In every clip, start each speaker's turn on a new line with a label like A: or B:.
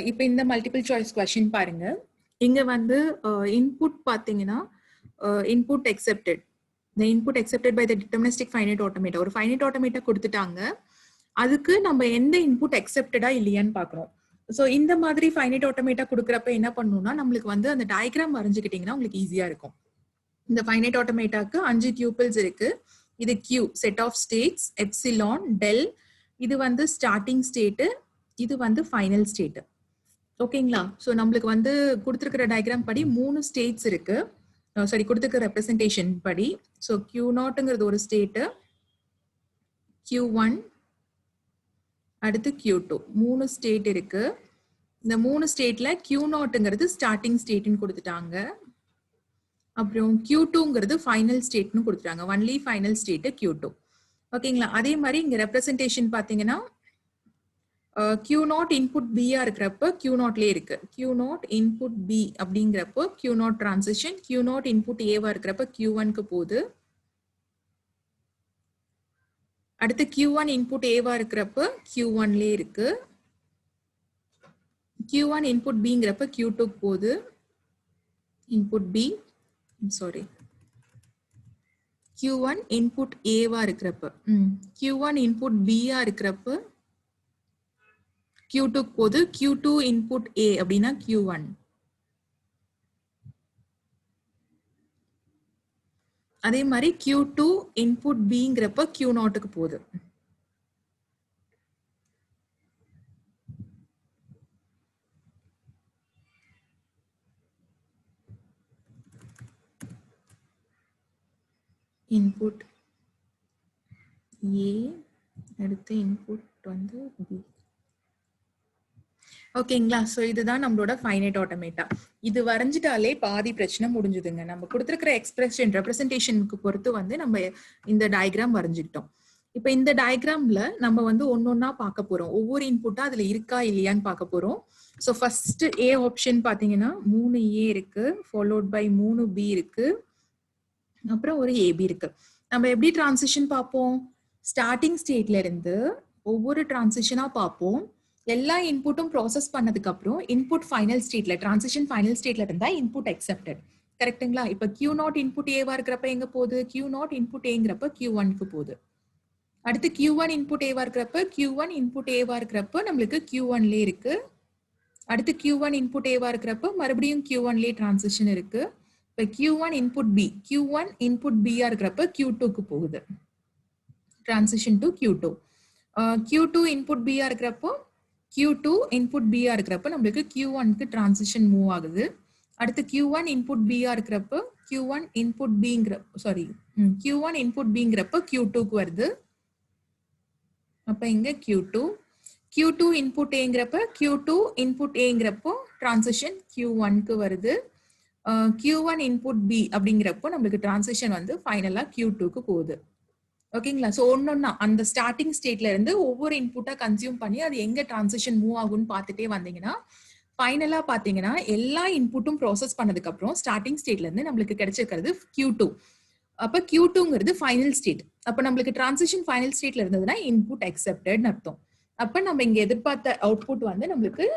A: இப்போ இந்த multiple choice question பாருங்க. இங்க வந்து இன்புட் பாத்தீங்கன்னா input accepted. The input accepted by the deterministic finite automata. ஒரு finite automata கொடுத்துட்டாங்க. அதுக்கு நம்ம எந்த இன்புட் அக்செப்டடா இல்லையான்னு பாக்குறோம். சோ இந்த மாதிரி finite automata கொடுக்கறப்ப என்ன பண்ணணும்னா நம்மளுக்கு வந்து அந்த டயக்ராம் வரைஞ்சுக்கிட்டீங்கன்னா உங்களுக்கு ஈஸியா இருக்கும். இந்த finite automataக்கு 5 tuples இருக்கு. இது Q set of states epsilon del. இது வந்து starting state, இது வந்து final state. ஓகேங்களா? சோ நம்மளுக்கு வந்து கொடுத்திருக்கிற டயக்ராம் படி 3 ஸ்டேட்ஸ் இருக்கு. சாரி கொடுத்திருக்கிற ரெப்ரசன்டேஷன் படி. சோ Q0ங்கிறது ஒரு ஸ்டேட், Q1 அடுத்து Q2 3 ஸ்டேட் இருக்கு. இந்த 3 ஸ்டேட்ல Q0ங்கிறது ஸ்டார்டிங் ஸ்டேட்னு கொடுத்துட்டாங்க. அப்புறம் Q2ங்கிறது ஃபைனல் ஸ்டேட்னு கொடுத்துட்டாங்க. Only final state Q2. ஓகேங்களா? அதே மாதிரி இங்க ரெப்ரசன்டேஷன் பாத்தீங்கன்னா Q0 இன்புட் B இருக்கிறப்ப Q0லே இருக்கு. Q0 இன்புட் B அப்படிங்கிறப்போ Q0 transition, Q0 input A இருக்கிறப்ப Q1க்கு போகுது. அடுத்து Q1 இன்புட் A இருக்கிறப்ப Q1லே இருக்கு. Q1 இன்புட் Bங்கிறப்ப Q2க்கு போகுது. Input B sorry Q1 input A இருக்கிறப்ப Q1 இன்புட் B இருக்கிறப்ப Q2 போது. Q2 இன்புட் A அப்படின்னா Q1. அதே மாதிரி Q2 இன்புட் Bங்கிறப்ப Q0க்கு போகுது. இன்புட் A அடுத்து இன்புட் வந்து B. ஓகேங்களா? சோ இதுதான் நம்மளோட ஃபைனைட் ஆட்டோமேட்டா. இது வரைஞ்சிட்டாலே பாதி பிரச்சனை முடிஞ்சுதுங்க. நம்ம கொடுத்திருக்கிற எக்ஸ்பிரஷன் ரெப்ரசன்டேஷனுக்கு பொறுத்து வந்து நம்ம இந்த டயக்ராம் வரைஞ்சுக்கிட்டோம். இப்ப இந்த டயக்ராம்ல நம்ம வந்து ஒன்னொன்னா பார்க்க போறோம். ஒவ்வொரு இன்புட்டா அதுல இருக்கா இல்லையான்னு பார்க்க போறோம். சோ ஃபர்ஸ்ட் A ஆப்ஷன் பாத்தீங்கன்னா 3A இருக்கு, ஃபாலோட் பை 3B இருக்கு, அப்புறம் ஒரு AB இருக்கு. நம்ம எப்படி டிரான்சிஷன் பார்ப்போம்? ஸ்டார்டிங் ஸ்டேட்ல இருந்து ஒவ்வொரு டிரான்சிஷனா பார்ப்போம். எல்லா இன்புட்டும் ப்ராசஸ் பண்ணதுக்கு அப்புறம் இன்புட் ஃபைனல் ஸ்டேட்ல டிரான்சிஷன் ஃபைனல் ஸ்டேட்ல இருந்தா இன்புட் அக்செப்டட். கரெக்ட்டுங்களா? இப்ப Q0 இன்புட் A இருக்கிறப்ப எங்க போகுது? Q0 இன்புட் Aங்கிறப்ப Q1க்கு போகுது. அடுத்து Q1 இன்புட் A இருக்கிறப்ப Q1 இன்புட் A இருக்கிறப்ப நம்மளுக்கு Q1லே இருக்கு. அடுத்து Q1 இன்புட் A இருக்கிறப்ப மறுபடியும் Q1லே டிரான்சிஷன் இருக்கு. இப்ப Q1 input B, Q1 input B இருக்கிறப்ப Q2க்கு போகுது. Transition to Q2. Q2 input B இருக்கிறப்போ Q2 இன்புட் B இருக்கிறப்ப நம்மளுக்கு Q1க்கு டிரான்சிஷன் மூவ் ஆகுது. அடுத்து Q1 இன்புட் B இருக்கிறப்ப Q1 இன்புட் Bங்கிற சாரி Q1 இன்புட் Bங்கிறப்ப Q2க்கு வருது. அப்ப இங்க Q2 Q2 இன்புட் Aங்கிறப்ப Q2 இன்புட் Aங்கிறப்போ டிரான்சிஷன் Q1க்கு வருது. Q1 இன்புட் B அப்படிங்கிறப்போ நம்மளுக்கு டிரான்சிஷன் வந்து ஃபைனலா Q2க்கு போகுது. ஓகேங்களா? சோ ஒன்னொன்னா அந்த ஸ்டார்டிங் ஸ்டேட்ல இருந்து ஒவ்வொரு இன்புட்டா கன்சியூம் பண்ணி அது எங்க டிரான்சிஷன் மூவ் ஆகும்னு பார்த்துட்டே வந்தீங்கன்னா ஃபைனலா பாத்தீங்கன்னா எல்லா இன்புட்டும் ப்ராசஸ் பண்ணதுக்கு அப்புறம் ஸ்டார்டிங் ஸ்டேட்ல இருந்து நம்மளுக்கு கிடைச்சிருக்கிறது Q2. அப்ப Q2ங்கிறது ஃபைனல் ஸ்டேட். அப்ப நம்மளுக்கு டிரான்சிஷன் ஃபைனல் ஸ்டேட்ல இருந்ததுன்னா இன்புட் அக்செப்டட்னு அர்த்தம். அப்ப நம்ம இங்க எதிர்பார்த்த அவுட்புட் வந்து நம்மளுக்கு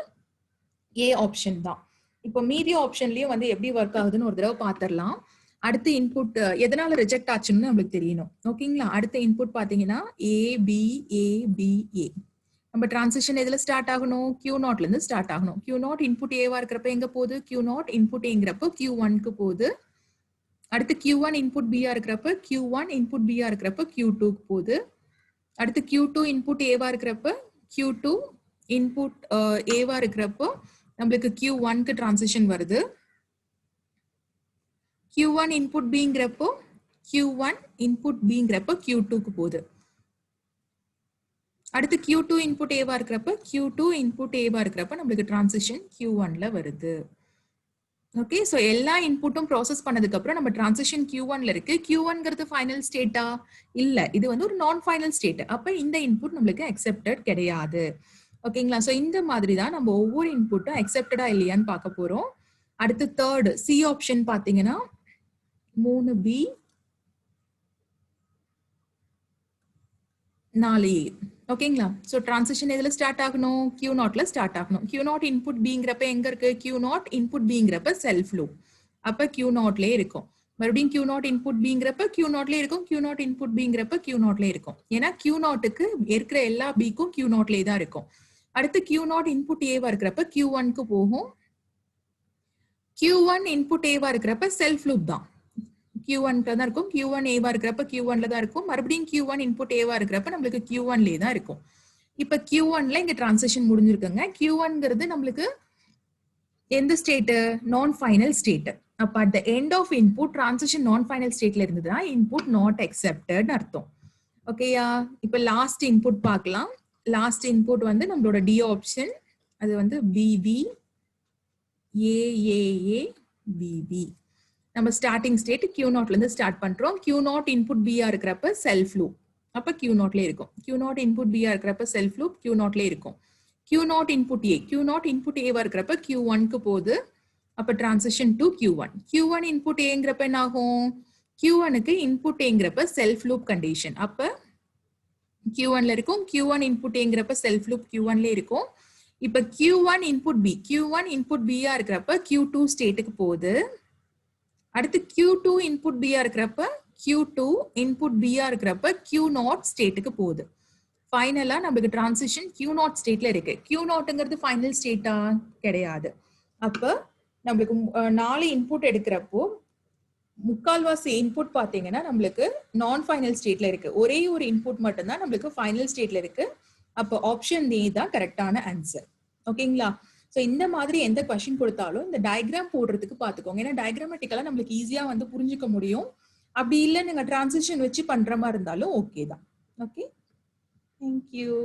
A: A ஆப்ஷன் தான். இப்போ மீதி ஆப்ஷன்லயும் வந்து எப்படி ஒர்க் ஆகுதுன்னு ஒரு தடவை பாத்திரலாம். அடுத்த இன்புட் எதனால ரிஜெக்ட் ஆச்சுன்னு நம்மளுக்கு தெரியணும். ஓகேங்களா? அடுத்த இன்புட் பாத்தீங்கன்னா ABABA. நம்ம டிரான்சிஷன் எதுல ஸ்டார்ட் ஆகணும்? Q0ல இருந்து ஸ்டார்ட் ஆகணும். Q0 இன்புட் A இருக்கிறப்ப எங்க போகுது? Q0 இன்புட் Aங்கிறப்ப Q1க்கு போகுது. அடுத்து Q1 இன்புட் B இருக்கிறப்ப Q1 இன்புட் B இருக்கிறப்ப Q2க்கு போகுது. அடுத்து Q2 இன்புட் A இருக்கிறப்ப Q2 இன்புட் A இருக்கிறப்போ நம்மளுக்கு Q1க்கு டிரான்சிஷன் வருது. Q1 இன்புட் Bங்கிறப்போ Q1 இன்புட் Bங்கிறப்ப Q2க்கு போகுது. அடுத்து Q2 இன்புட் A இருக்கிறப்ப Q2 இன்புட் A இருக்கிறப்ப நம்மளுக்கு டிரான்சிஷன் Q1ல வருது. ஓகே, சோ எல்லா இன்புட்டும் ப்ராசஸ் பண்ணதுக்கு அப்புறம் நம்ம டிரான்சிஷன் Q1ல இருக்கு. Q1ங்கிறது ஃபைனல் ஸ்டேட்டா? இல்ல, இது வந்து ஒரு நான் ஃபைனல் ஸ்டேட். அப்ப இந்த இன்புட் நம்மளுக்கு அக்செப்டட் கிடையாது. ஓகேங்களா? சோ இந்த மாதிரி தான் நம்ம ஒவ்வொரு இன்புட்டும் அக்செப்டடா இல்லையான்னு பார்க்க போறோம். அடுத்து தேர்ட் C ஆப்ஷன் பாத்தீங்கன்னா 3B 4A. ஓகேங்களா? ஸோ டிரான்சிஷன் எதுல ஸ்டார்ட் ஆகணும்? Q நாட்ல ஸ்டார்ட் ஆகணும். Q நாட் இன்புட் பிங்கிறப்ப எங்க இருக்கு? Q நாட் இன்புட் பிங்கிறப்ப செல்ஃப் லூப். அப்ப Q நாட்லயே இருக்கும். மறுபடியும் Q நாட் இன்புட் பிங்கிறப்ப Q நாட்லயே இருக்கும். Q நாட் இன்புட் பிங்கிறப்ப Q நாட்லயே இருக்கும். ஏன்னா Q நாட்டுக்கு இருக்கிற எல்லா பிக்கும் Q நாட்லயே தான் இருக்கும். அடுத்து Q நாட் இன்புட் ஏவா இருக்கிறப்ப Q1க்கு போகும். Q1 இன்புட் ஏவா இருக்கிறப்ப செல்ஃப் லூப் தான். Q1 தான் இருக்கும். Q1 ஏவா இருக்கிறப்ப Q1ல தான் இருக்கும். மறுபடியும் Q1 இன்புட் ஏவா இருக்கிறப்ப நம்மளுக்கு Q1லயே தான் இருக்கும். இப்ப Q1ல இங்க டிரான்சிஷன் முடிஞ்சிருக்குங்க. Q1ங்கிறது நம்மளுக்கு எந்த ஸ்டேட்? நான் ஃபைனல் ஸ்டேட். அப்ப at the end of input transition நான் ஃபைனல் ஸ்டேட்ல இருந்ததுன்னா இன்புட் நாட் அக்செப்டட் அர்த்தம். ஓகேயா? இப்ப லாஸ்ட் இன்புட் பார்க்கலாம். லாஸ்ட் இன்புட் வந்து நம்மளோட டி ஆப்ஷன். அது வந்து BB AAA BB. நம்ம ஸ்டார்டிங் ஸ்டேட் Q நாட்ல இருந்து ஸ்டார்ட் பண்றோம். Q நாட் இன்புட் B இருக்கிறப்ப செல்ஃப் லூப். அப்ப Q நாட்ல இருக்கும். Q நாட் இன்புட் B இருக்கிறப்ப செல்ஃப் லூப் Q நாட்ல இருக்கும். Q naught input A. Q naught input A இருக்கிறப்ப Q1க்கு போகுது. அப்ப transition to Q1. Q1 input Aங்கிறப்ப என்ன ஆகும்? Q1க்கு இன்புட் Aங்கிறப்ப செல்ஃப் லூப் கண்டிஷன். அப்ப Q1ல இருக்கும். Q1 இன்புட் Aங்கிறப்ப செல்ஃப் லூப் Q1ல இருக்கும். இப்ப Q1 input B. Q1 input B இருக்கிறப்ப Q2 ஸ்டேட்டுக்கு போகுது. அடுத்து Q2 இன்புட் B இருக்கிறப்ப Q2 இன்புட் B இருக்கிறப்ப Q நாட் ஸ்டேட்டுக்கு போகுது. ஃபைனலா நமக்கு டிரான்சிஷன் Q நாட் ஸ்டேட்ல இருக்கு. Q நாட்ங்கிறது ஃபைனல் ஸ்டேட்டா? கிடையாது. அப்ப நம்மளுக்கு 4 இன்புட் எடுக்கிறப்போ முக்கால்வாசி இன்புட் பாத்தீங்கன்னா நம்மளுக்கு நான் ஃபைனல் ஸ்டேட்ல இருக்கு. ஒரே ஒரு இன்புட் மட்டும் தான் நம்மளுக்கு ஃபைனல் ஸ்டேட்ல இருக்கு. அப்ப ஆப்ஷன் D தான் கரெக்டான ஆன்சர். ஓகேங்களா? சோ இந்த மாதிரி எந்த क्वेश्चन கொடுத்தாலும் இந்த டயகிராம் போடுறதுக்கு பாத்துக்கோங்க. ஏன்னா டயகிராமட்டிக்கலா நம்மளுக்கு ஈஸியா வந்து புரிஞ்சுக்க முடியும். அப்படி இல்ல நீங்க டிரான்சிஷன் வச்சு பண்ற மாதிரி இருந்தாலும் ஓகே தான். Okay, thank you.